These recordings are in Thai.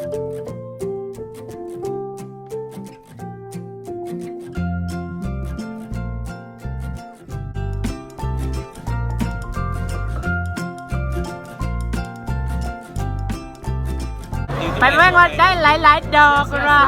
ไปแม่งว่าได้หลายๆดอกละ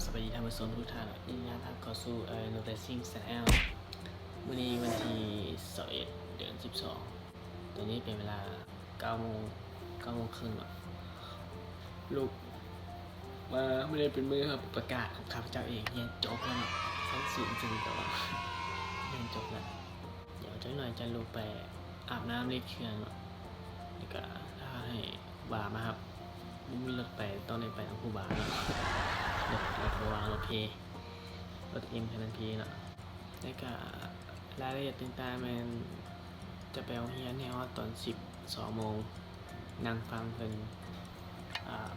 สวัสดีท่านผู้ชมทุกท่านยินดีต้อนรับเข้าสู่No Racing Channel วันนี้วันที่21 เดือน 12ตอนนี้เป็นเวลา9 โมงครึ่งลูกมาไม่ได้เป็นมือครับประกาศของข้าพเจ้าเองเรียนจบแล้วชั้นสูงจริงแต่ว่าเรียนจบแล้วเดี๋ยวจะหน่อยจะลงไปอาบน้ำเล็กเชือนแล้วก็ถ้าให้บามาครับไม่มีรถไปต้องได้ไปทางผู้บารถวางรถเพรถเอ็มแค่นั้นพีเนาะแล้วก็รายละเอียดต่างๆมันจะไปเอาเฮียนในฮอตตอน12 โมงนั่งฟังเพิ่น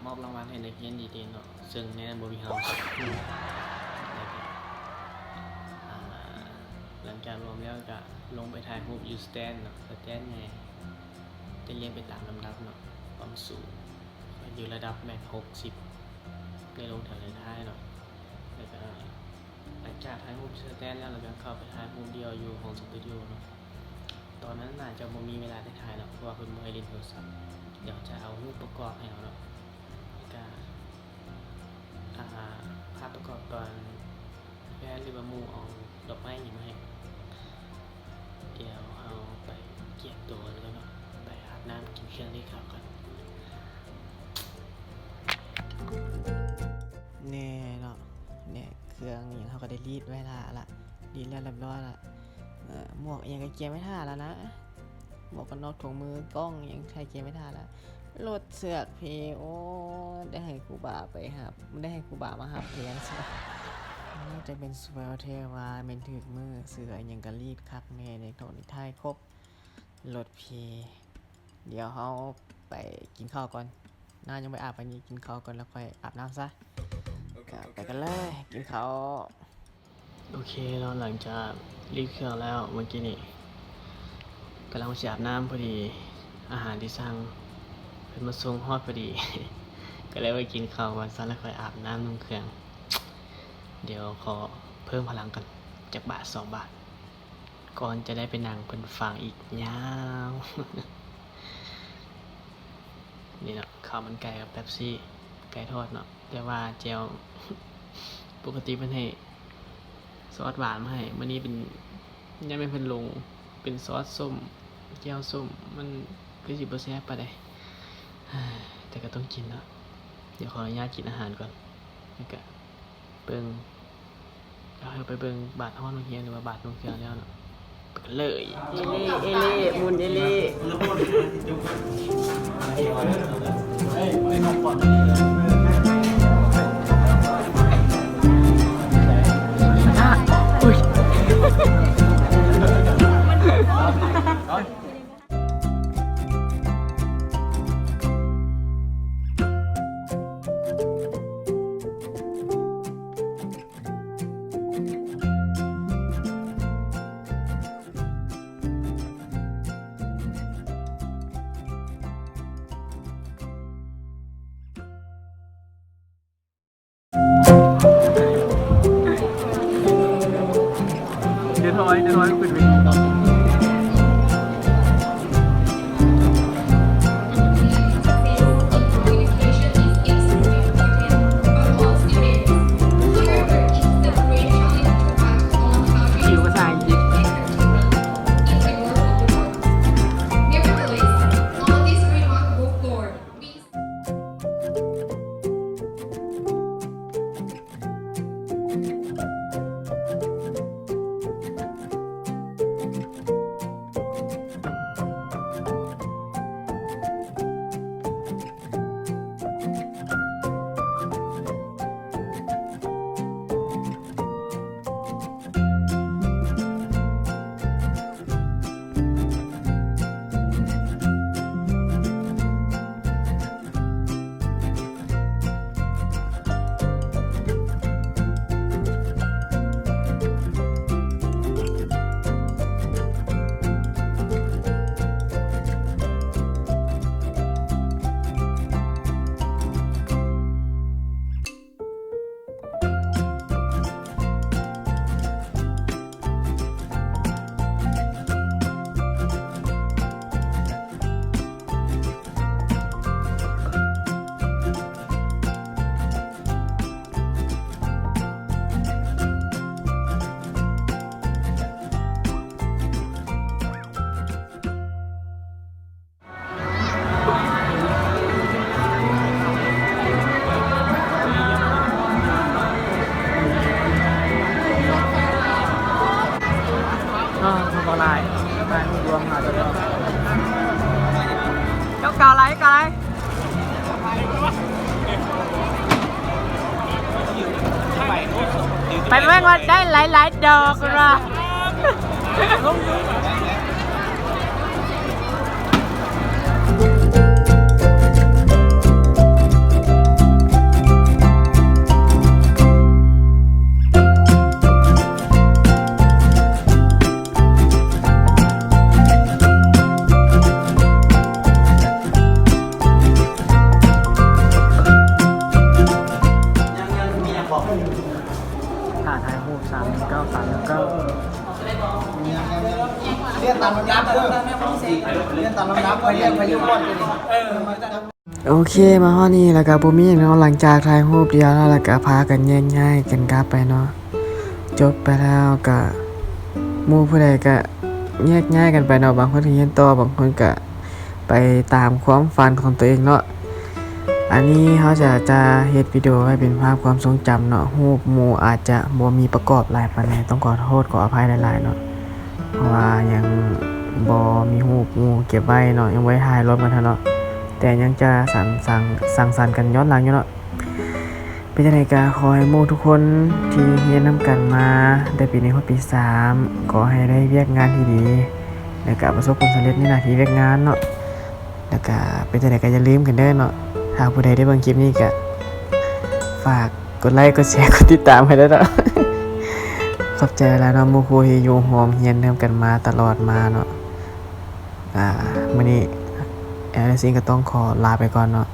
มอบรางวัลให้นักเรียนดีเด่นเนาะซึ่งในนั้นบ่มีเฮาหลังจากรวมแล้วก็ลงไปถ่ายรูปอยู่สแตนเนาะสแตนไงจะเรียนไปตามลำดับเนาะความสูงอยู่ระดับแม็ก60ในลงแถวในท้ายเนาะแล้วก็หลังจากถ่ายรูปสแตนแล้วเราก็เข้าไปถ่ายรูปเดียวอยู่ของสตูดิโอเนาะตอนนั้นน่าจะบ่มีเวลาได้ถ่ายหรอกเพราะว่าเพิ่นบ่ให้เล่นโทรศัพท์เดี๋ยวจะเอารูปประกอบให้เอาเนาะก็ภาพประกอบตอนแฟนหรือว่าหมู่เอาดอกไม้หยังมาให้เดี๋ยวเอาไปเก็บตัวแล้วเนาะไปอาบน้ำกินเครื่องได้ครับก่อนแน่เนาะเนี่ยเครื่องอย่างเขาก็ได้รีดไว้ละรีดแล้วเรียบร้อยละหมวกยังก็เกียร์ไม่ท่าแล้วนะหมวกกันน็อกถุงมือกล้องยังใช้เกียร์ไม่ท่าแล้วรถเสือกเพโอได้ให้ครูบาไปครับได้ให้ครูบามาหับเพียงซะจะเป็นสเวลเทวาเป็นถือมือเสือยังก็รีดคักแน่ในโถนิทายครบรถเพเดี๋ยวเขาไปกินข้าวก่อนน่ายังไปอาบอันนี้กินข้าวก่อนแล้วค่อยอาบน้ำซะไปกันเลยกินข้าวโอเคเราหลังจากรีบเครื่องแล้วเมื่อกี้นี่กำลังจะอาบน้ำพอดีอาหารที่สั่งเป็นมาส่งฮอดพอดี ก็เลยไปกินข้าววันซันแล้วค่อยอาบน้ำลงเครื่องเดี๋ยวขอเพิ่มพลังกันจากบาท2 บาทก่อนจะได้ไปนั่งเป็นฟังอีกยาว นี่เนาะข้าวมันไก่กับเป๊ปซี่ไก่ทอดเนาะแต่ว่าเจล ปกติเป็นให้ซอสหวานมาให้วันนี้เป็นยังไม่เป็นลงเป็นซอสส้มแก้วส้มมันคือสิบแซ่บไปเลยแต่ก็ต้องกินแล้วเดี๋ยวขออนุญาตกินอาหารก่อนแล้วก็เบิ่งเราไปเบิ่งบาทห้องโรงเรียนหรือว่าบาทโรงเรียนแล้วเนาะไปกันเลยเอเล่มุนเอเล่เดี๋ยวถอยขึ้นไป ทำอะไรมาดวงหาตัวเดียว เจ้าเก่าไรเก่าไรไปแม่งว่าได้หลายดอกละ ถ่ายถ่ายรูป319เรียนตามลำดับเด้อเรียนตามลำดับไปเรียนพายุบอลกันดิ โอเคมาห้อนี้แล้วก็บ่มีหยังเนาะหลังจากถ่ายรูปเดียวแล้วก็พากันแยกย้ายกันกลับไปเนาะจบไปแล้วก็หมู่ผู้ใดก็แยกย้ายกันไปเนาะบางคนก็เรียนต่อบางคนก็ไปตามความฝันของตัวเองเนาะอันนี้เขาจะเฮ็ดวิดีโอไว้เป็นภาพความทรงจำเนาะรูปหมู่อาจจะบ่มีประกอบหลายปานใดต้องขอโทษขออภัยหลายๆเนาะเพราะว่ายังบ่มีรูปหมู่เก็บไว้เนาะยังไว้ถ่ายรถมาเถอะเนาะแต่ยังจะสั่งสรรค์กันย้อนหลังอยู่เนาะเป็นจังได๋ก็ขอให้หมู่ทุกคนที่เรียนนํกันมาได้ปีนี้ฮอดปี3ขอให้ได้เวียกงานที่ดีแล้วก็ประสบผลสำเร็จในหน้าที่เวียกงานเนาะแล้วก็เป็นจังได๋ก็อย่าลืมกันเด้อเนาะถ้าผู้ใดได้เบิ่งคลิปนี้ก็ฝากกดไลค์กดแชร์กดติดตามให้ด้วยเนาะ ขอบใจแล้วเนาะหมู่ครูที่อยู่โฮมเรียนนํกันมาตลอดมาเนาะมื้อนี้แอลซิงก็ต้องขอลาไปก่อนเนาะ